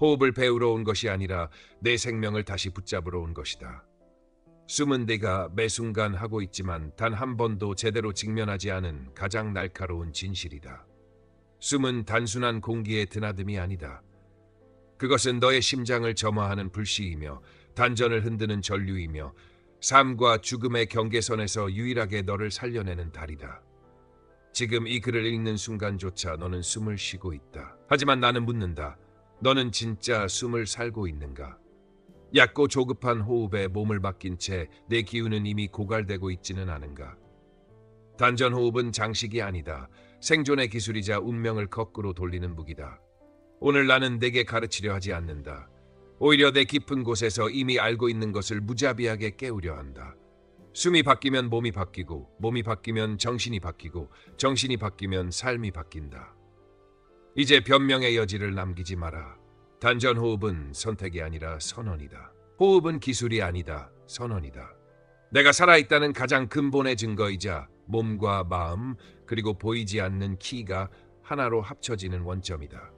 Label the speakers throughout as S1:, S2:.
S1: 호흡을 배우러 온 것이 아니라 내 생명을 다시 붙잡으러 온 것이다. 숨은 네가 매 순간 하고 있지만 단 한 번도 제대로 직면하지 않은 가장 날카로운 진실이다. 숨은 단순한 공기의 드나듦이 아니다. 그것은 너의 심장을 점화하는 불씨이며 단전을 흔드는 전류이며 삶과 죽음의 경계선에서 유일하게 너를 살려내는 달이다. 지금 이 글을 읽는 순간조차 너는 숨을 쉬고 있다. 하지만 나는 묻는다. 너는 진짜 숨을 살고 있는가? 얕고 조급한 호흡에 몸을 맡긴 채 내 기운은 이미 고갈되고 있지는 않은가? 단전 호흡은 장식이 아니다. 생존의 기술이자 운명을 거꾸로 돌리는 무기다. 오늘 나는 내게 가르치려 하지 않는다. 오히려 내 깊은 곳에서 이미 알고 있는 것을 무자비하게 깨우려 한다. 숨이 바뀌면 몸이 바뀌고, 몸이 바뀌면 정신이 바뀌고, 정신이 바뀌면 삶이 바뀐다. 이제 변명의 여지를 남기지 마라. 단전 호흡은 선택이 아니라 선언이다. 호흡은 기술이 아니다. 선언이다. 내가 살아있다는 가장 근본의 증거이자 몸과 마음 그리고 보이지 않는 키가 하나로 합쳐지는 원점이다.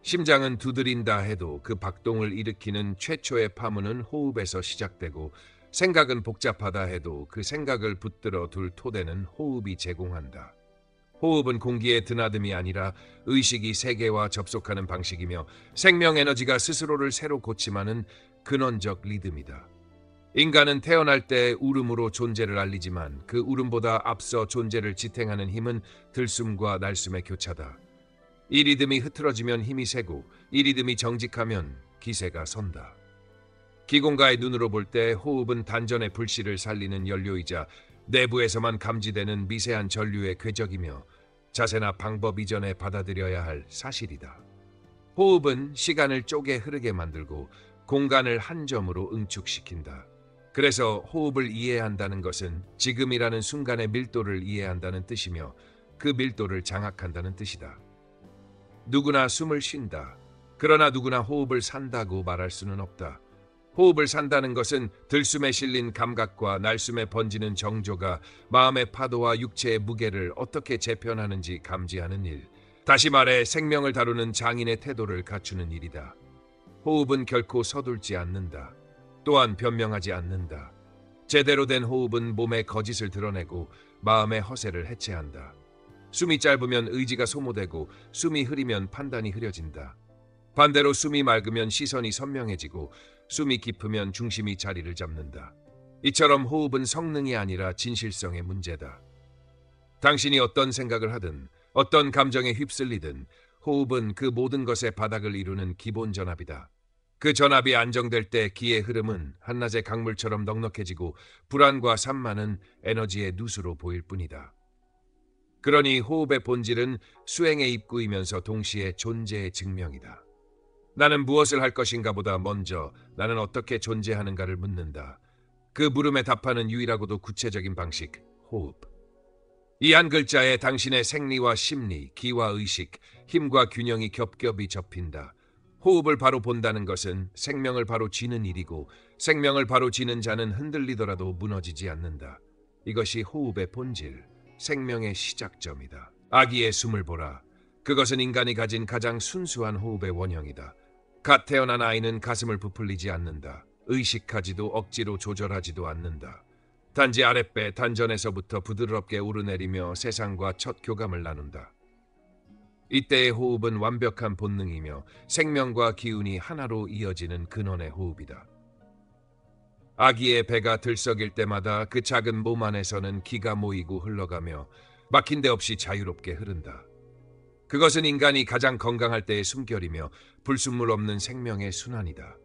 S1: 심장은 두드린다 해도 그 박동을 일으키는 최초의 파문은 호흡에서 시작되고 생각은 복잡하다 해도 그 생각을 붙들어 둘 토대는 호흡이 제공한다. 호흡은 공기의 드나듦이 아니라 의식이 세계와 접속하는 방식이며 생명 에너지가 스스로를 새로 고침하는 근원적 리듬이다. 인간은 태어날 때 울음으로 존재를 알리지만 그 울음보다 앞서 존재를 지탱하는 힘은 들숨과 날숨의 교차다. 이 리듬이 흐트러지면 힘이 세고 이 리듬이 정직하면 기세가 선다. 기공가의 눈으로 볼 때 호흡은 단전의 불씨를 살리는 연료이자 내부에서만 감지되는 미세한 전류의 궤적이며 자세나 방법 이전에 받아들여야 할 사실이다. 호흡은 시간을 쪼개 흐르게 만들고 공간을 한 점으로 응축시킨다. 그래서 호흡을 이해한다는 것은 지금이라는 순간의 밀도를 이해한다는 뜻이며 그 밀도를 장악한다는 뜻이다. 누구나 숨을 쉰다. 그러나 누구나 호흡을 산다고 말할 수는 없다. 호흡을 산다는 것은 들숨에 실린 감각과 날숨에 번지는 정조가 마음의 파도와 육체의 무게를 어떻게 재편하는지 감지하는 일. 다시 말해 생명을 다루는 장인의 태도를 갖추는 일이다. 호흡은 결코 서둘지 않는다. 또한 변명하지 않는다. 제대로 된 호흡은 몸의 거짓을 드러내고 마음의 허세를 해체한다. 숨이 짧으면 의지가 소모되고 숨이 흐리면 판단이 흐려진다. 반대로 숨이 맑으면 시선이 선명해지고 숨이 깊으면 중심이 자리를 잡는다. 이처럼 호흡은 성능이 아니라 진실성의 문제다. 당신이 어떤 생각을 하든 어떤 감정에 휩쓸리든 호흡은 그 모든 것의 바닥을 이루는 기본 전압이다. 그 전압이 안정될 때 기의 흐름은 한낮의 강물처럼 넉넉해지고 불안과 산만은 에너지의 누수로 보일 뿐이다. 그러니 호흡의 본질은 수행의 입구이면서 동시에 존재의 증명이다. 나는 무엇을 할 것인가 보다 먼저 나는 어떻게 존재하는가를 묻는다. 그 물음에 답하는 유일하고도 구체적인 방식, 호흡. 이 한 글자에 당신의 생리와 심리, 기와 의식, 힘과 균형이 겹겹이 접힌다. 호흡을 바로 본다는 것은 생명을 바로 쥐는 일이고 생명을 바로 쥐는 자는 흔들리더라도 무너지지 않는다. 이것이 호흡의 본질, 생명의 시작점이다. 아기의 숨을 보라. 그것은 인간이 가진 가장 순수한 호흡의 원형이다. 갓 태어난 아이는 가슴을 부풀리지 않는다. 의식하지도 억지로 조절하지도 않는다. 단지 아랫배 단전에서부터 부드럽게 오르내리며 세상과 첫 교감을 나눈다. 이때의 호흡은 완벽한 본능이며 생명과 기운이 하나로 이어지는 근원의 호흡이다. 아기의 배가 들썩일 때마다 그 작은 몸 안에서는 기가 모이고 흘러가며 막힌 데 없이 자유롭게 흐른다. 그것은 인간이 가장 건강할 때의 숨결이며 불순물 없는 생명의 순환이다.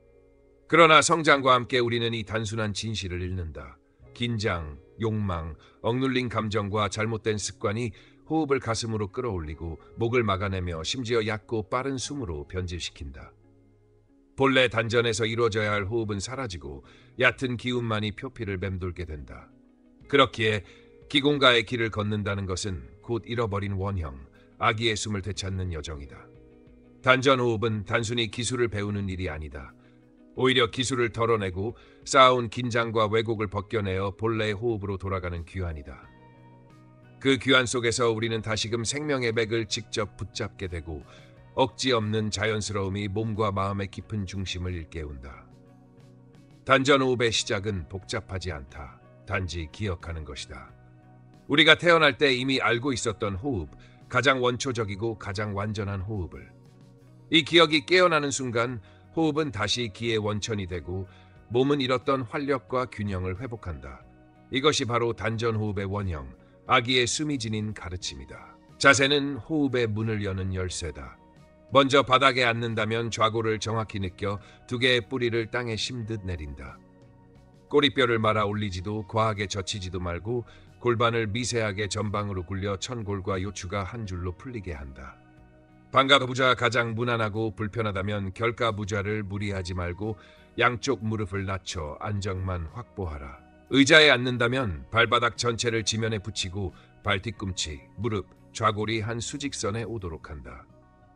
S1: 그러나 성장과 함께 우리는 이 단순한 진실을 잃는다. 긴장, 욕망, 억눌린 감정과 잘못된 습관이 호흡을 가슴으로 끌어올리고 목을 막아내며 심지어 얕고 빠른 숨으로 변질시킨다. 본래 단전에서 이루어져야 할 호흡은 사라지고 얕은 기운만이 표피를 맴돌게 된다. 그렇기에 기공가의 길을 걷는다는 것은 곧 잃어버린 원형, 아기의 숨을 되찾는 여정이다. 단전 호흡은 단순히 기술을 배우는 일이 아니다. 오히려 기술을 덜어내고 쌓아온 긴장과 왜곡을 벗겨내어 본래의 호흡으로 돌아가는 귀환이다. 그 귀환 속에서 우리는 다시금 생명의 맥을 직접 붙잡게 되고 억지 없는 자연스러움이 몸과 마음의 깊은 중심을 일깨운다. 단전 호흡의 시작은 복잡하지 않다. 단지 기억하는 것이다. 우리가 태어날 때 이미 알고 있었던 호흡, 가장 원초적이고 가장 완전한 호흡을. 이 기억이 깨어나는 순간 호흡은 다시 기의 원천이 되고 몸은 잃었던 활력과 균형을 회복한다. 이것이 바로 단전 호흡의 원형, 아기의 숨이 지닌 가르침이다. 자세는 호흡의 문을 여는 열쇠다. 먼저 바닥에 앉는다면 좌골을 정확히 느껴 두 개의 뿌리를 땅에 심듯 내린다. 꼬리뼈를 말아 올리지도 과하게 젖히지도 말고 골반을 미세하게 전방으로 굴려 천골과 요추가 한 줄로 풀리게 한다. 반가부좌 가장 무난하고 불편하다면 결가부좌를 무리하지 말고 양쪽 무릎을 낮춰 안정만 확보하라. 의자에 앉는다면 발바닥 전체를 지면에 붙이고 발 뒤꿈치, 무릎, 좌골이 한 수직선에 오도록 한다.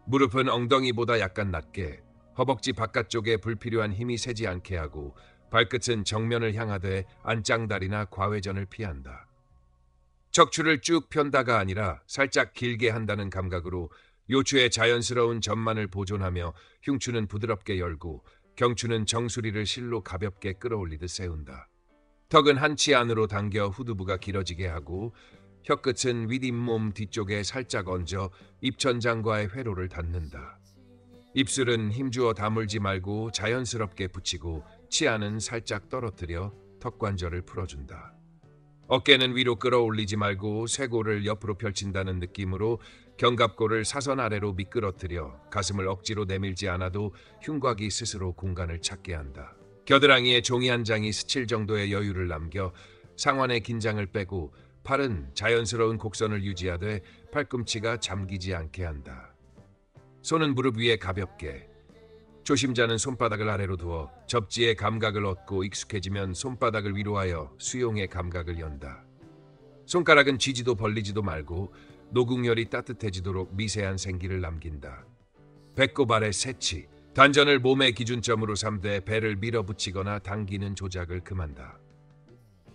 S1: 무릎은 엉덩이보다 약간 낮게, 허벅지 바깥쪽에 불필요한 힘이 새지 않게 하고 발끝은 정면을 향하되 안짱다리나 과회전을 피한다. 척추를 쭉 편다가 아니라 살짝 길게 한다는 감각으로 요추의 자연스러운 전만을 보존하며 흉추는 부드럽게 열고 경추는 정수리를 실로 가볍게 끌어올리듯 세운다. 턱은 한치 안으로 당겨 후두부가 길어지게 하고 혀끝은 윗잇몸 뒤쪽에 살짝 얹어 입천장과의 회로를 닿는다. 입술은 힘주어 다물지 말고 자연스럽게 붙이고 치아는 살짝 떨어뜨려 턱관절을 풀어준다. 어깨는 위로 끌어올리지 말고 쇄골을 옆으로 펼친다는 느낌으로 견갑골을 사선 아래로 미끄러뜨려 가슴을 억지로 내밀지 않아도 흉곽이 스스로 공간을 찾게 한다. 겨드랑이에 종이 한 장이 스칠 정도의 여유를 남겨 상완의 긴장을 빼고 팔은 자연스러운 곡선을 유지하되 팔꿈치가 잠기지 않게 한다. 손은 무릎 위에 가볍게, 초심자는 손바닥을 아래로 두어 접지의 감각을 얻고 익숙해지면 손바닥을 위로 하여 수용의 감각을 연다. 손가락은 쥐지도 벌리지도 말고 노궁열이 따뜻해지도록 미세한 생기를 남긴다. 배꼽 아래 새치, 단전을 몸의 기준점으로 삼되 배를 밀어붙이거나 당기는 조작을 금한다.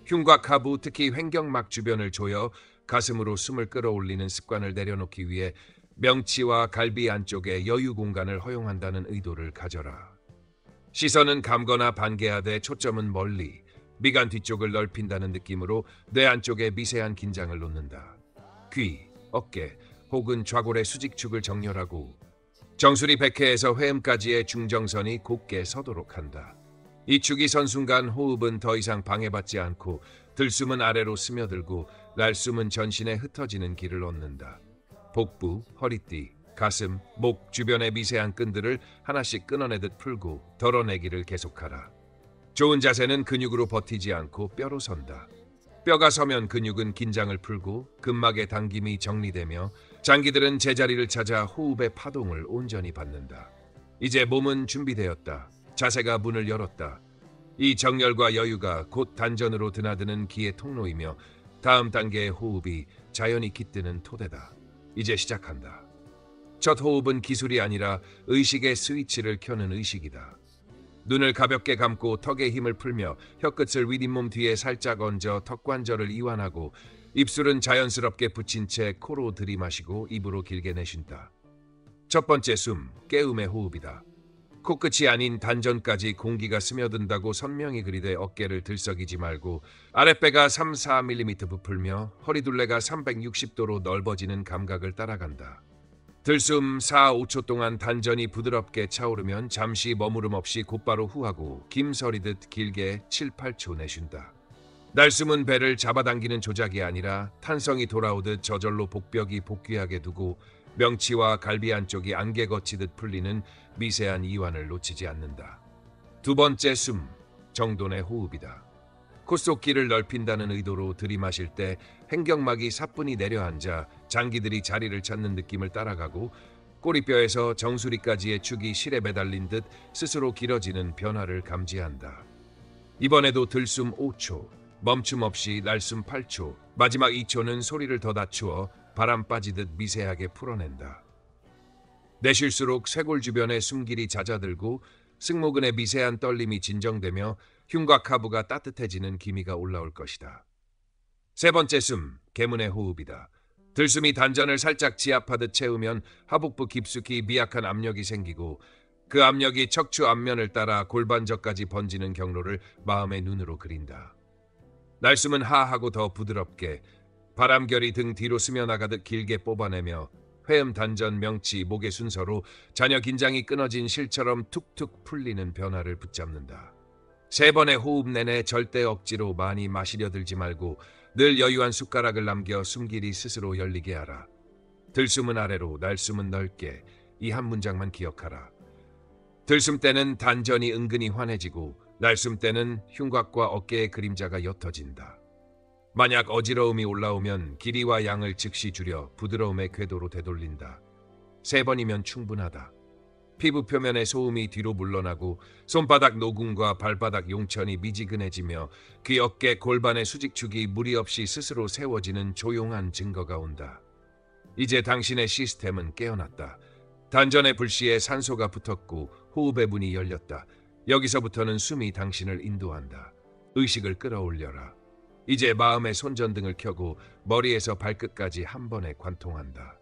S1: 흉곽 하부, 특히 횡격막 주변을 조여 가슴으로 숨을 끌어올리는 습관을 내려놓기 위해 명치와 갈비 안쪽에 여유 공간을 허용한다는 의도를 가져라. 시선은 감거나 반개하되 초점은 멀리, 미간 뒤쪽을 넓힌다는 느낌으로 뇌 안쪽에 미세한 긴장을 놓는다. 귀, 어깨 혹은 좌골의 수직축을 정렬하고 정수리 백회에서 회음까지의 중정선이 곧게 서도록 한다. 이 축이 선 순간 호흡은 더 이상 방해받지 않고 들숨은 아래로 스며들고 날숨은 전신에 흩어지는 길을 얻는다. 복부, 허리띠, 가슴, 목 주변의 미세한 끈들을 하나씩 끊어내듯 풀고 덜어내기를 계속하라. 좋은 자세는 근육으로 버티지 않고 뼈로 선다. 뼈가 서면 근육은 긴장을 풀고 근막의 당김이 정리되며 장기들은 제자리를 찾아 호흡의 파동을 온전히 받는다. 이제 몸은 준비되었다. 자세가 문을 열었다. 이 정열과 여유가 곧 단전으로 드나드는 기의 통로이며 다음 단계의 호흡이 자연히 깃드는 토대다. 이제 시작한다. 첫 호흡은 기술이 아니라 의식의 스위치를 켜는 의식이다. 눈을 가볍게 감고 턱에 힘을 풀며 혀끝을 윗잇몸 뒤에 살짝 얹어 턱관절을 이완하고 입술은 자연스럽게 붙인 채 코로 들이마시고 입으로 길게 내쉰다. 첫 번째 숨, 깨움의 호흡이다. 코끝이 아닌 단전까지 공기가 스며든다고 선명히 그리되 어깨를 들썩이지 말고 아랫배가 3-4mm 부풀며 허리둘레가 360도로 넓어지는 감각을 따라간다. 들숨 4-5초 동안 단전이 부드럽게 차오르면 잠시 머무름 없이 곧바로 후하고 김서리듯 길게 7-8초 내쉰다. 날숨은 배를 잡아당기는 조작이 아니라 탄성이 돌아오듯 저절로 복벽이 복귀하게 두고 명치와 갈비 안쪽이 안개 거치듯 풀리는 미세한 이완을 놓치지 않는다. 두 번째 숨, 정돈의 호흡이다. 콧속길을 넓힌다는 의도로 들이마실 때 횡격막이 사뿐히 내려앉아 장기들이 자리를 찾는 느낌을 따라가고 꼬리뼈에서 정수리까지의 축이 실에 매달린 듯 스스로 길어지는 변화를 감지한다. 이번에도 들숨 5초, 멈춤 없이 날숨 8초, 마지막 2초는 소리를 더 낮추어 바람 빠지듯 미세하게 풀어낸다. 내쉴수록 쇄골 주변의 숨길이 잦아들고 승모근의 미세한 떨림이 진정되며 흉곽 하부가 따뜻해지는 기미가 올라올 것이다. 세 번째 숨, 개문의 호흡이다. 들숨이 단전을 살짝 지압하듯 채우면 하복부 깊숙이 미약한 압력이 생기고 그 압력이 척추 앞면을 따라 골반저까지 번지는 경로를 마음의 눈으로 그린다. 날숨은 하하고 더 부드럽게 바람결이 등 뒤로 스며나가듯 길게 뽑아내며 회음 단전 명치 목의 순서로 자녀 긴장이 끊어진 실처럼 툭툭 풀리는 변화를 붙잡는다. 3번의 호흡 내내 절대 억지로 많이 마시려 들지 말고 늘 여유한 숟가락을 남겨 숨길이 스스로 열리게 하라. 들숨은 아래로 날숨은 넓게 이 한 문장만 기억하라. 들숨 때는 단전이 은근히 환해지고 날숨 때는 흉곽과 어깨의 그림자가 옅어진다. 만약 어지러움이 올라오면 길이와 양을 즉시 줄여 부드러움의 궤도로 되돌린다. 3번이면 충분하다. 피부 표면의 소음이 뒤로 물러나고 손바닥 노궁과 발바닥 용천이 미지근해지며 그 어깨 골반의 수직축이 무리 없이 스스로 세워지는 조용한 증거가 온다. 이제 당신의 시스템은 깨어났다. 단전의 불씨에 산소가 붙었고 호흡의 문이 열렸다. 여기서부터는 숨이 당신을 인도한다. 의식을 끌어올려라. 이제 마음의 손전등을 켜고 머리에서 발끝까지 한 번에 관통한다.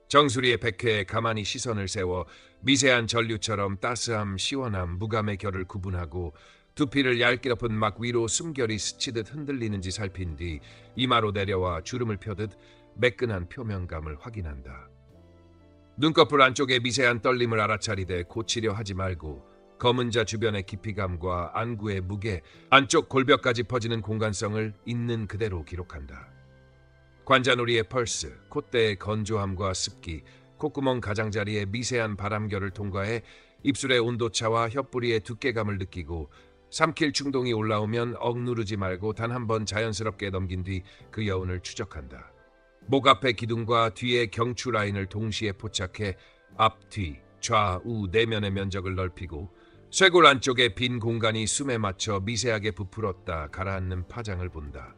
S1: 정수리의 백회에 가만히 시선을 세워 미세한 전류처럼 따스함, 시원함, 무감의 결을 구분하고 두피를 얇게 덮은 막 위로 숨결이 스치듯 흔들리는지 살핀 뒤 이마로 내려와 주름을 펴듯 매끈한 표면감을 확인한다. 눈꺼풀 안쪽의 미세한 떨림을 알아차리되 고치려 하지 말고 검은 자 주변의 깊이감과 안구의 무게, 안쪽 골벽까지 퍼지는 공간성을 있는 그대로 기록한다. 관자놀이의 펄스, 콧대의 건조함과 습기, 콧구멍 가장자리의 미세한 바람결을 통과해 입술의 온도차와 혀뿌리의 두께감을 느끼고 삼킬 충동이 올라오면 억누르지 말고 단 한 번 자연스럽게 넘긴 뒤 그 여운을 추적한다. 목 앞의 기둥과 뒤의 경추 라인을 동시에 포착해 앞, 뒤, 좌우 내면의 면적을 넓히고 쇄골 안쪽의 빈 공간이 숨에 맞춰 미세하게 부풀었다 가라앉는 파장을 본다.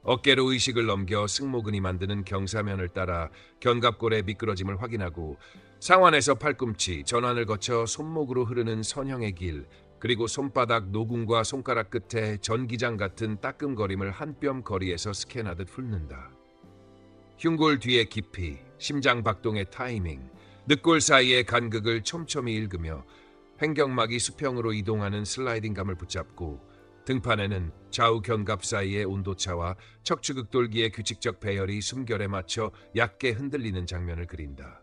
S1: 어깨로 의식을 넘겨 승모근이 만드는 경사면을 따라 견갑골의 미끄러짐을 확인하고 상완에서 팔꿈치, 전완을 거쳐 손목으로 흐르는 선형의 길, 그리고 손바닥 노궁과 손가락 끝에 전기장 같은 따끔거림을 한 뼘 거리에서 스캔하듯 훑는다. 흉골 뒤의 깊이, 심장 박동의 타이밍, 늑골 사이의 간극을 촘촘히 읽으며 횡격막이 수평으로 이동하는 슬라이딩감을 붙잡고 등판에는 좌우 견갑 사이의 온도차와 척추극돌기의 규칙적 배열이 숨결에 맞춰 얕게 흔들리는 장면을 그린다.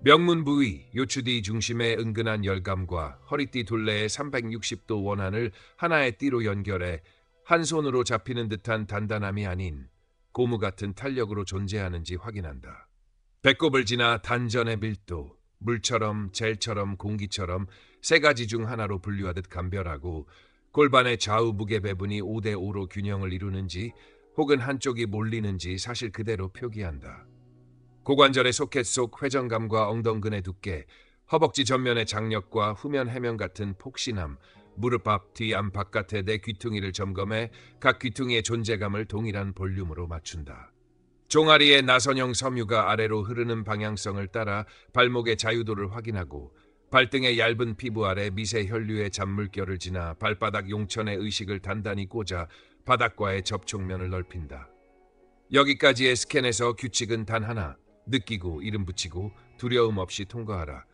S1: 명문 부위, 요추뒤 중심의 은근한 열감과 허리띠 둘레의 360도 원한을 하나의 띠로 연결해 한 손으로 잡히는 듯한 단단함이 아닌 고무 같은 탄력으로 존재하는지 확인한다. 배꼽을 지나 단전의 밀도, 물처럼 젤처럼 공기처럼 3가지 중 하나로 분류하듯 감별하고 골반의 좌우 무게 배분이 5대5로 균형을 이루는지 혹은 한쪽이 몰리는지 사실 그대로 표기한다. 고관절의 소켓 속 회전감과 엉덩근의 두께, 허벅지 전면의 장력과 후면 해면 같은 폭신함, 무릎 앞, 뒤, 안 바깥의 내 귀퉁이를 점검해 각 귀퉁이의 존재감을 동일한 볼륨으로 맞춘다. 종아리의 나선형 섬유가 아래로 흐르는 방향성을 따라 발목의 자유도를 확인하고 발등의 얇은 피부 아래 미세 혈류의 잔물결을 지나 발바닥 용천의 의식을 단단히 꽂아 바닥과의 접촉면을 넓힌다. 여기까지의 스캔에서 규칙은 단 하나, 느끼고 이름 붙이고 두려움 없이 통과하라.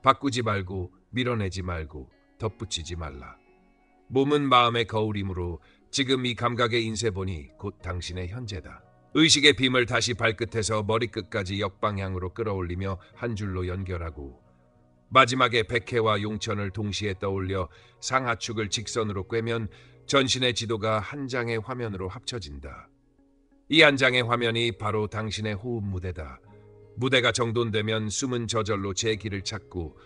S1: 바꾸지 말고 밀어내지 말고 덧붙이지 말라. 몸은 마음의 거울이므로 지금 이 감각의 인쇄본이 곧 당신의 현재다. 의식의 빔을 다시 발끝에서 머리끝까지 역방향으로 끌어올리며 한 줄로 연결하고 마지막에 백회와 용천을 동시에 떠올려 상하축을 직선으로 꿰면 전신의 지도가 한 장의 화면으로 합쳐진다. 이 한 장의 화면이 바로 당신의 호흡 무대다. 무대가 정돈되면 숨은 저절로 제 길을 찾고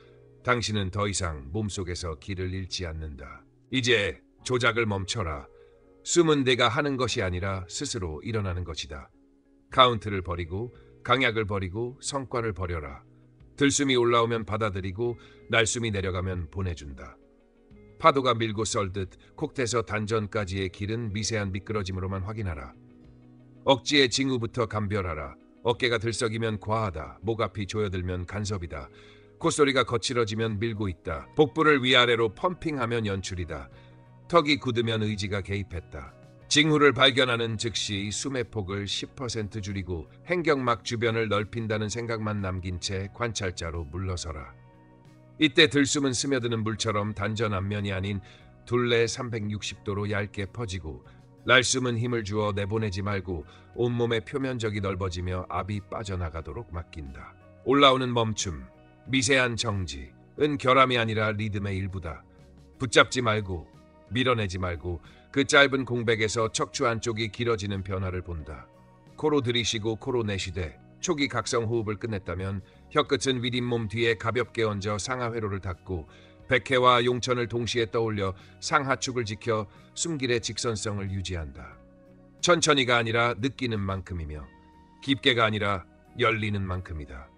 S1: 당신은 더 이상 몸속에서 길을 잃지 않는다. 이제 조작을 멈춰라. 숨은 내가 하는 것이 아니라 스스로 일어나는 것이다. 카운트를 버리고 강약을 버리고 성과를 버려라. 들숨이 올라오면 받아들이고 날숨이 내려가면 보내준다. 파도가 밀고 썰듯 콕에서 단전까지의 길은 미세한 미끄러짐으로만 확인하라. 억지의 징후부터 감별하라. 어깨가 들썩이면 과하다. 목 앞이 조여들면 간섭이다. 콧소리가 거칠어지면 밀고 있다. 복부를 위아래로 펌핑하면 연출이다. 턱이 굳으면 의지가 개입했다. 징후를 발견하는 즉시 숨의 폭을 10% 줄이고 행경막 주변을 넓힌다는 생각만 남긴 채 관찰자로 물러서라. 이때 들숨은 스며드는 물처럼 단전 앞면이 아닌 둘레 360도로 얇게 퍼지고 날숨은 힘을 주어 내보내지 말고 온몸의 표면적이 넓어지며 압이 빠져나가도록 맡긴다. 올라오는 멈춤, 미세한 정지은 결함이 아니라 리듬의 일부다. 붙잡지 말고 밀어내지 말고 그 짧은 공백에서 척추 안쪽이 길어지는 변화를 본다. 코로 들이쉬고 코로 내쉬되 초기 각성 호흡을 끝냈다면 혀끝은 윗잇몸 뒤에 가볍게 얹어 상하회로를 닫고 백회와 용천을 동시에 떠올려 상하축을 지켜 숨길의 직선성을 유지한다. 천천히가 아니라 느끼는 만큼이며 깊게가 아니라 열리는 만큼이다.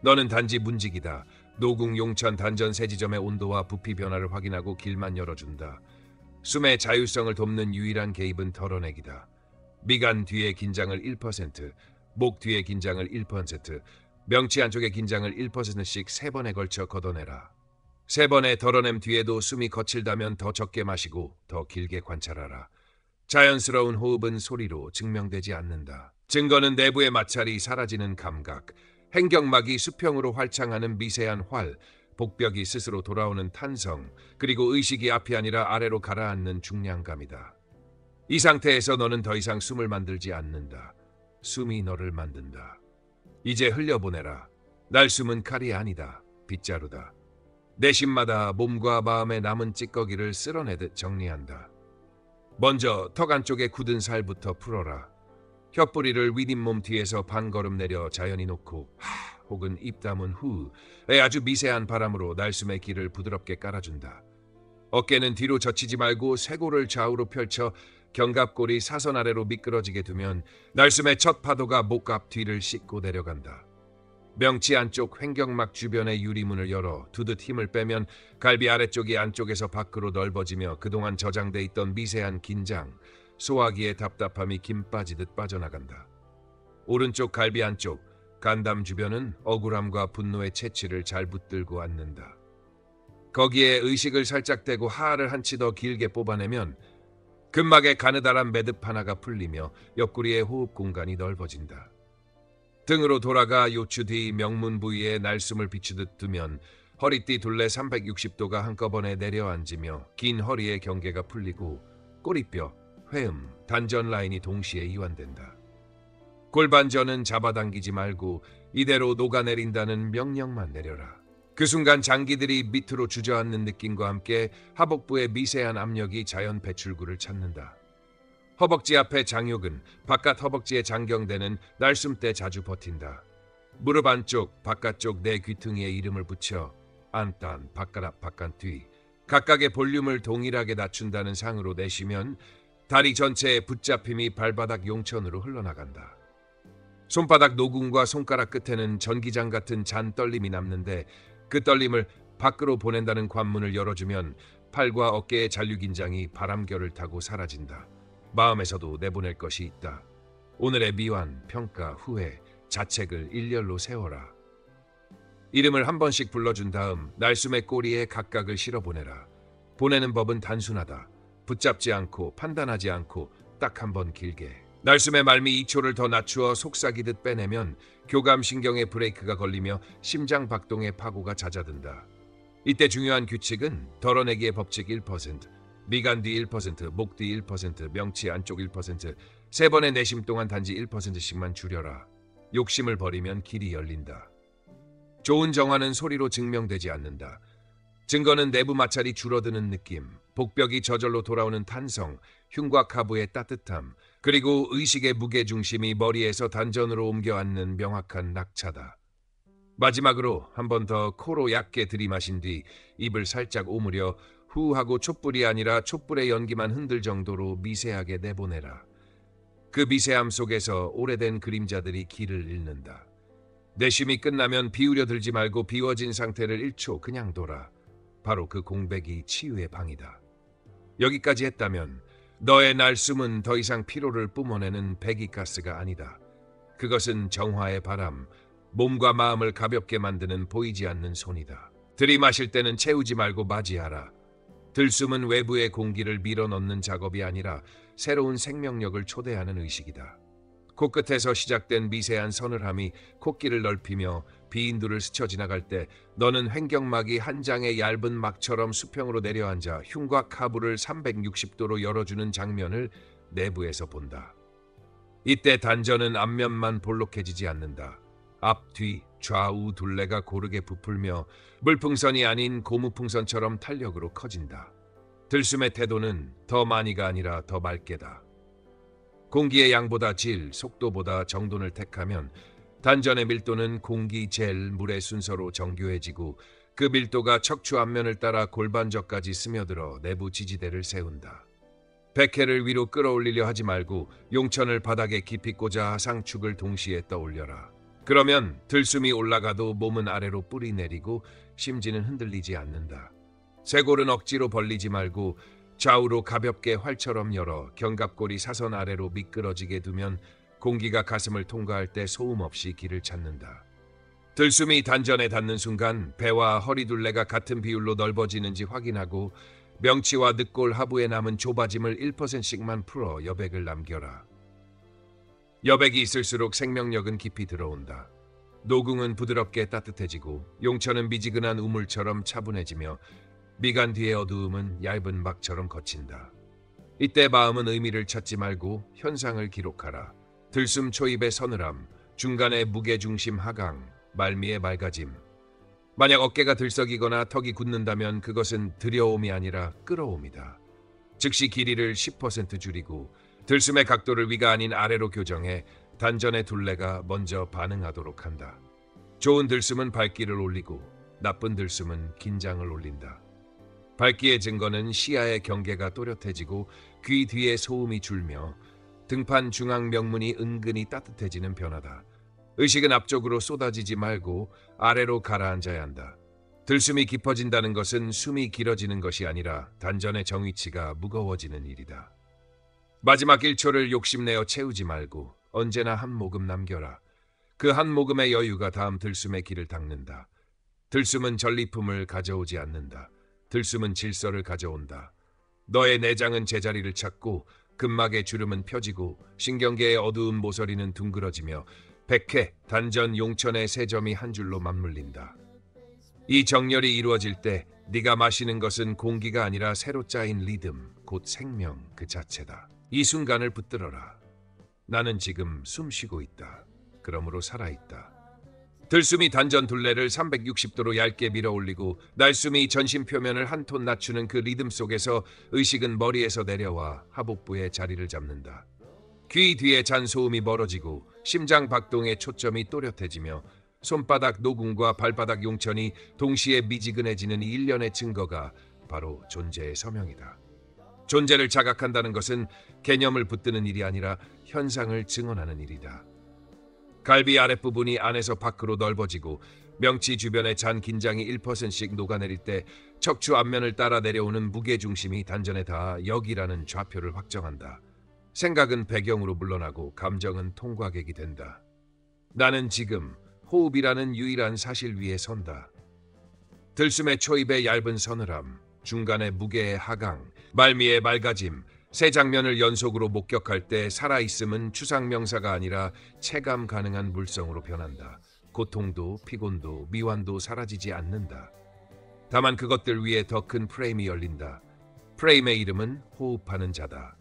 S1: 너는 단지 문직이다. 노궁 용천 단전 세 지점의 온도와 부피 변화를 확인하고 길만 열어준다. 숨의 자율성을 돕는 유일한 개입은 덜어내기다. 미간 뒤의 긴장을 1%, 목 뒤의 긴장을 1%, 명치 안쪽의 긴장을 1%씩 3번에 걸쳐 걷어내라. 3번의 덜어냄 뒤에도 숨이 거칠다면 더 적게 마시고 더 길게 관찰하라. 자연스러운 호흡은 소리로 증명되지 않는다. 증거는 내부의 마찰이 사라지는 감각, 행경막이 수평으로 활창하는 미세한 활, 복벽이 스스로 돌아오는 탄성, 그리고 의식이 앞이 아니라 아래로 가라앉는 중량감이다. 이 상태에서 너는 더 이상 숨을 만들지 않는다. 숨이 너를 만든다. 이제 흘려보내라. 날숨은 칼이 아니다. 빗자루다. 내심마다 몸과 마음의 남은 찌꺼기를 쓸어내듯 정리한다. 먼저 턱 안쪽의 굳은 살부터 풀어라. 혀뿌리를 윗잇몸 뒤에서 반 걸음 내려 자연히 놓고 혹은 입 다문 후에 아주 미세한 바람으로 날숨의 길을 부드럽게 깔아준다. 어깨는 뒤로 젖히지 말고 쇄골을 좌우로 펼쳐 견갑골이 사선 아래로 미끄러지게 두면 날숨의 첫 파도가 목 앞 뒤를 씻고 내려간다. 명치 안쪽 횡격막 주변의 유리문을 열어 두듯 힘을 빼면 갈비 아래쪽이 안쪽에서 밖으로 넓어지며 그동안 저장돼 있던 미세한 긴장, 소화기의 답답함이 김 빠지듯 빠져나간다. 오른쪽 갈비 안쪽 간담 주변은 억울함과 분노의 채취를 잘 붙들고 앉는다. 거기에 의식을 살짝 대고 하를 한치 더 길게 뽑아내면 근막의 가느다란 매듭 하나가 풀리며 옆구리의 호흡 공간이 넓어진다. 등으로 돌아가 요추 뒤 명문 부위에 날숨을 비추듯 두면 허리띠 둘레 360도가 한꺼번에 내려앉으며 긴 허리의 경계가 풀리고 꼬리뼈, 회음, 단전 라인이 동시에 이완된다. 골반전은 잡아당기지 말고 이대로 녹아내린다는 명령만 내려라. 그 순간 장기들이 밑으로 주저앉는 느낌과 함께 하복부의 미세한 압력이 자연 배출구를 찾는다. 허벅지 앞의 장욕은 바깥 허벅지에 장경대는 날숨 때 자주 버틴다. 무릎 안쪽, 바깥쪽 내 귀퉁이에 이름을 붙여 안단, 바깥 앞, 바깥 뒤 각각의 볼륨을 동일하게 낮춘다는 상으로 내쉬면 다리 전체의 붙잡힘이 발바닥 용천으로 흘러나간다. 손바닥 노궁과 손가락 끝에는 전기장 같은 잔 떨림이 남는데 그 떨림을 밖으로 보낸다는 관문을 열어주면 팔과 어깨의 잔류긴장이 바람결을 타고 사라진다. 마음에서도 내보낼 것이 있다. 오늘의 미완, 평가, 후회, 자책을 일렬로 세워라. 이름을 한 번씩 불러준 다음 날숨의 꼬리에 각각을 실어보내라. 보내는 법은 단순하다. 붙잡지 않고 판단하지 않고 딱 한 번 길게. 날숨의 말미 2초를 더 낮추어 속삭이듯 빼내면 교감신경의 브레이크가 걸리며 심장 박동의 파고가 잦아든다. 이때 중요한 규칙은 덜어내기의 법칙 1%, 미간 뒤 1%, 목 뒤 1%, 명치 안쪽 1%, 세 번의 내심 동안 단지 1%씩만 줄여라. 욕심을 버리면 길이 열린다. 좋은 정화는 소리로 증명되지 않는다. 증거는 내부 마찰이 줄어드는 느낌, 복벽이 저절로 돌아오는 탄성, 흉곽 하부의 따뜻함, 그리고 의식의 무게중심이 머리에서 단전으로 옮겨 앉는 명확한 낙차다. 마지막으로 한 번 더 코로 얕게 들이마신 뒤 입을 살짝 오므려 후 하고 촛불이 아니라 촛불의 연기만 흔들 정도로 미세하게 내보내라. 그 미세함 속에서 오래된 그림자들이 길을 잃는다. 내쉼이 끝나면 비우려 들지 말고 비워진 상태를 1초 그냥 둬라. 바로 그 공백이 치유의 방이다. 여기까지 했다면 너의 날숨은 더 이상 피로를 뿜어내는 배기가스가 아니다. 그것은 정화의 바람, 몸과 마음을 가볍게 만드는 보이지 않는 손이다. 들이마실 때는 채우지 말고 맞이하라. 들숨은 외부의 공기를 밀어넣는 작업이 아니라 새로운 생명력을 초대하는 의식이다. 코끝에서 시작된 미세한 서늘함이 콧길을 넓히며 비인두를 스쳐 지나갈 때 너는 횡격막이 한 장의 얇은 막처럼 수평으로 내려앉아 흉곽 하부를 360도로 열어주는 장면을 내부에서 본다. 이때 단전은 앞면만 볼록해지지 않는다. 앞, 뒤, 좌우 둘레가 고르게 부풀며 물풍선이 아닌 고무풍선처럼 탄력으로 커진다. 들숨의 태도는 더 많이가 아니라 더 맑게다. 공기의 양보다 질, 속도보다 정돈을 택하면 단전의 밀도는 공기, 젤, 물의 순서로 정교해지고 그 밀도가 척추 앞면을 따라 골반저까지 스며들어 내부 지지대를 세운다. 백회를 위로 끌어올리려 하지 말고 용천을 바닥에 깊이 꽂아 상축을 동시에 떠올려라. 그러면 들숨이 올라가도 몸은 아래로 뿌리 내리고 심지는 흔들리지 않는다. 쇄골은 억지로 벌리지 말고 좌우로 가볍게 활처럼 열어 견갑골이 사선 아래로 미끄러지게 두면 공기가 가슴을 통과할 때 소음 없이 길을 찾는다. 들숨이 단전에 닿는 순간 배와 허리 둘레가 같은 비율로 넓어지는지 확인하고 명치와 늑골 하부에 남은 좁아짐을 1%씩만 풀어 여백을 남겨라. 여백이 있을수록 생명력은 깊이 들어온다. 노궁은 부드럽게 따뜻해지고 용천은 미지근한 우물처럼 차분해지며 미간 뒤의 어두움은 얇은 막처럼 거친다. 이때 마음은 의미를 찾지 말고 현상을 기록하라. 들숨 초입의 서늘함, 중간의 무게중심 하강, 말미의 맑아짐. 만약 어깨가 들썩이거나 턱이 굳는다면 그것은 들여옴이 아니라 끌어옴이다. 즉시 길이를 10% 줄이고 들숨의 각도를 위가 아닌 아래로 교정해 단전의 둘레가 먼저 반응하도록 한다. 좋은 들숨은 발길을 올리고 나쁜 들숨은 긴장을 올린다. 발기의 증거는 시야의 경계가 또렷해지고 귀 뒤에 소음이 줄며 등판 중앙 명문이 은근히 따뜻해지는 변화다. 의식은 앞쪽으로 쏟아지지 말고 아래로 가라앉아야 한다. 들숨이 깊어진다는 것은 숨이 길어지는 것이 아니라 단전의 정위치가 무거워지는 일이다. 마지막 1초를 욕심내어 채우지 말고 언제나 한 모금 남겨라. 그 한 모금의 여유가 다음 들숨의 길을 닦는다. 들숨은 전리품을 가져오지 않는다. 들숨은 질서를 가져온다. 너의 내장은 제자리를 찾고 근막의 주름은 펴지고 신경계의 어두운 모서리는 둥그러지며 백회, 단전, 용천의 세 점이 한 줄로 맞물린다. 이 정렬이 이루어질 때 네가 마시는 것은 공기가 아니라 새로 짜인 리듬, 곧 생명 그 자체다. 이 순간을 붙들어라. 나는 지금 숨 쉬고 있다. 그러므로 살아있다. 들숨이 단전 둘레를 360도로 얇게 밀어 올리고 날숨이 전신 표면을 한 톤 낮추는 그 리듬 속에서 의식은 머리에서 내려와 하복부에 자리를 잡는다. 귀 뒤에 잔소음이 멀어지고 심장 박동의 초점이 또렷해지며 손바닥 노궁과 발바닥 용천이 동시에 미지근해지는 이 일련의 증거가 바로 존재의 서명이다. 존재를 자각한다는 것은 개념을 붙드는 일이 아니라 현상을 증언하는 일이다. 갈비 아랫부분이 안에서 밖으로 넓어지고 명치 주변의 잔 긴장이 1%씩 녹아내릴 때 척추 앞면을 따라 내려오는 무게중심이 단전에 닿아 여기라는 좌표를 확정한다. 생각은 배경으로 물러나고 감정은 통과객이 된다. 나는 지금 호흡이라는 유일한 사실 위에 선다. 들숨의 초입의 얇은 서늘함, 중간의 무게의 하강, 말미의 맑아짐, 세 장면을 연속으로 목격할 때 살아있음은 추상명사가 아니라 체감 가능한 물성으로 변한다. 고통도 피곤도 미완도 사라지지 않는다. 다만 그것들 위에 더 큰 프레임이 열린다. 프레임의 이름은 호흡하는 자다.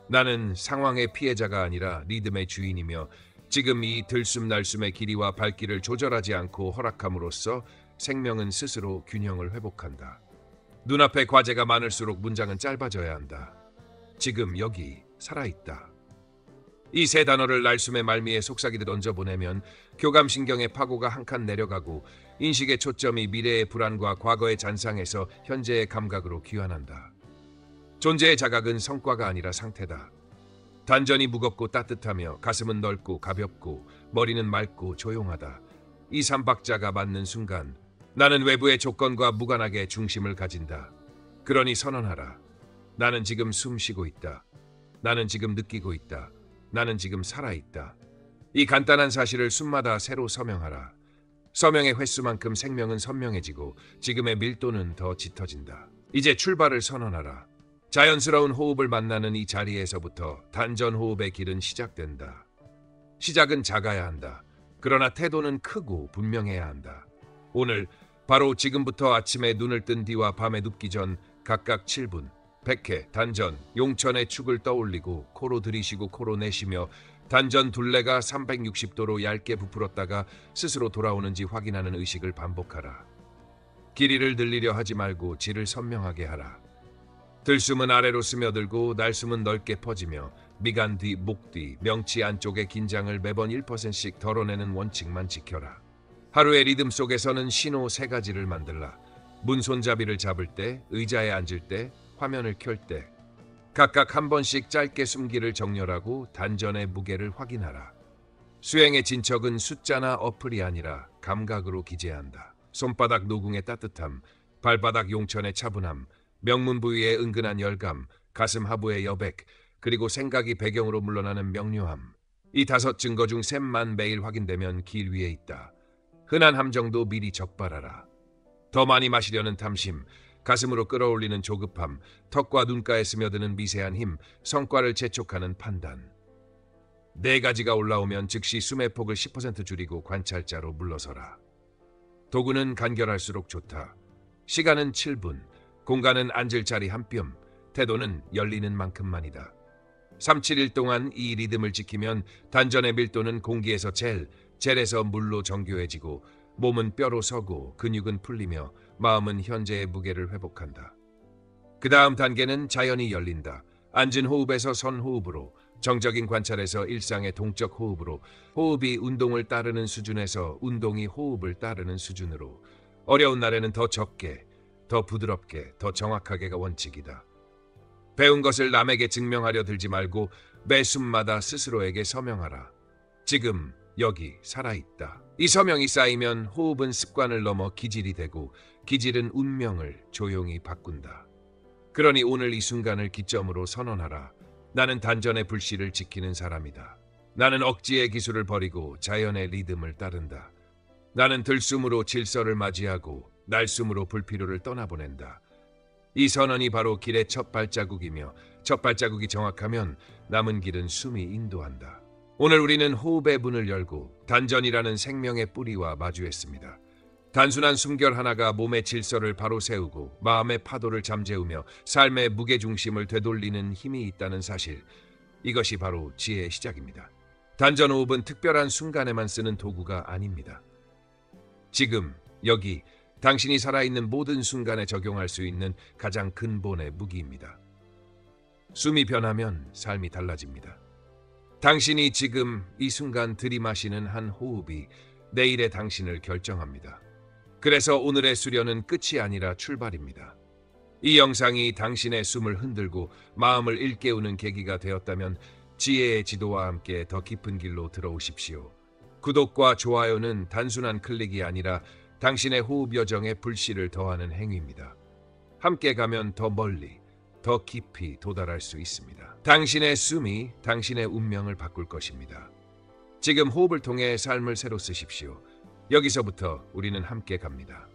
S1: 나는 상황의 피해자가 아니라 리듬의 주인이며 지금 이 들숨 날숨의 길이와 발길을 조절하지 않고 허락함으로써 생명은 스스로 균형을 회복한다. 눈앞에 과제가 많을수록 문장은 짧아져야 한다. 지금 여기 살아있다. 이 세 단어를 날숨의 말미에 속삭이듯 얹어보내면 교감신경의 파고가 한 칸 내려가고 인식의 초점이 미래의 불안과 과거의 잔상에서 현재의 감각으로 귀환한다. 존재의 자각은 성과가 아니라 상태다. 단전이 무겁고 따뜻하며 가슴은 넓고 가볍고 머리는 맑고 조용하다. 이 삼박자가 맞는 순간 나는 외부의 조건과 무관하게 중심을 가진다. 그러니 선언하라. 나는 지금 숨 쉬고 있다. 나는 지금 느끼고 있다. 나는 지금 살아있다. 이 간단한 사실을 숨마다 새로 서명하라. 서명의 횟수만큼 생명은 선명해지고 지금의 밀도는 더 짙어진다. 이제 출발을 선언하라. 자연스러운 호흡을 만나는 이 자리에서부터 단전 호흡의 길은 시작된다. 시작은 작아야 한다. 그러나 태도는 크고 분명해야 한다. 오늘 바로 지금부터 아침에 눈을 뜬 뒤와 밤에 눕기 전 각각 7분 100회 단전 용천의 축을 떠올리고 코로 들이쉬고 코로 내쉬며 단전 둘레가 360도로 얇게 부풀었다가 스스로 돌아오는지 확인하는 의식을 반복하라. 길이를 늘리려 하지 말고 질을 선명하게 하라. 들숨은 아래로 스며들고 날숨은 넓게 퍼지며 미간 뒤, 목 뒤, 명치 안쪽의 긴장을 매번 1%씩 덜어내는 원칙만 지켜라. 하루의 리듬 속에서는 신호 3가지를 만들라. 문손잡이를 잡을 때, 의자에 앉을 때, 화면을 켤 때. 각각 한 번씩 짧게 숨기를 정렬하고 단전의 무게를 확인하라. 수행의 진척은 숫자나 어플이 아니라 감각으로 기재한다. 손바닥 노궁의 따뜻함, 발바닥 용천의 차분함, 명문 부위의 은근한 열감, 가슴 하부의 여백, 그리고 생각이 배경으로 물러나는 명료함. 이 5 증거 중 셋만 매일 확인되면 길 위에 있다. 흔한 함정도 미리 적발하라. 더 많이 마시려는 탐심, 가슴으로 끌어올리는 조급함, 턱과 눈가에 스며드는 미세한 힘, 성과를 재촉하는 판단. 4가지가 올라오면 즉시 숨의 폭을 10% 줄이고 관찰자로 물러서라. 도구는 간결할수록 좋다. 시간은 7분, 공간은 앉을 자리 한 뼘, 태도는 열리는 만큼만이다. 3-7일 동안 이 리듬을 지키면 단전의 밀도는 공기에서 젤에서 물로 정교해지고 몸은 뼈로 서고 근육은 풀리며 마음은 현재의 무게를 회복한다. 그 다음 단계는 자연히 열린다. 앉은 호흡에서 선호흡으로, 정적인 관찰에서 일상의 동적 호흡으로, 호흡이 운동을 따르는 수준에서 운동이 호흡을 따르는 수준으로, 어려운 날에는 더 적게, 더 부드럽게, 더 정확하게가 원칙이다. 배운 것을 남에게 증명하려 들지 말고 매 숨마다 스스로에게 서명하라. 지금 여기 살아있다. 이 서명이 쌓이면 호흡은 습관을 넘어 기질이 되고 기질은 운명을 조용히 바꾼다. 그러니 오늘 이 순간을 기점으로 선언하라. 나는 단전의 불씨를 지키는 사람이다. 나는 억지의 기술을 버리고 자연의 리듬을 따른다. 나는 들숨으로 질서를 맞이하고 날숨으로 불필요를 떠나보낸다. 이 선언이 바로 길의 첫 발자국이며 첫 발자국이 정확하면 남은 길은 숨이 인도한다. 오늘 우리는 호흡의 문을 열고 단전이라는 생명의 뿌리와 마주했습니다. 단순한 숨결 하나가 몸의 질서를 바로 세우고 마음의 파도를 잠재우며 삶의 무게중심을 되돌리는 힘이 있다는 사실, 이것이 바로 지혜의 시작입니다. 단전 호흡은 특별한 순간에만 쓰는 도구가 아닙니다. 지금 여기 당신이 살아있는 모든 순간에 적용할 수 있는 가장 근본의 무기입니다. 숨이 변하면 삶이 달라집니다. 당신이 지금 이 순간 들이마시는 한 호흡이 내일의 당신을 결정합니다. 그래서 오늘의 수련은 끝이 아니라 출발입니다. 이 영상이 당신의 숨을 흔들고 마음을 일깨우는 계기가 되었다면 지혜의 지도와 함께 더 깊은 길로 들어오십시오. 구독과 좋아요는 단순한 클릭이 아니라 당신의 호흡 여정에 불씨를 더하는 행위입니다. 함께 가면 더 멀리, 더 깊이 도달할 수 있습니다. 당신의 숨이 당신의 운명을 바꿀 것입니다. 지금 호흡을 통해 삶을 새로 쓰십시오. 여기서부터 우리는 함께 갑니다.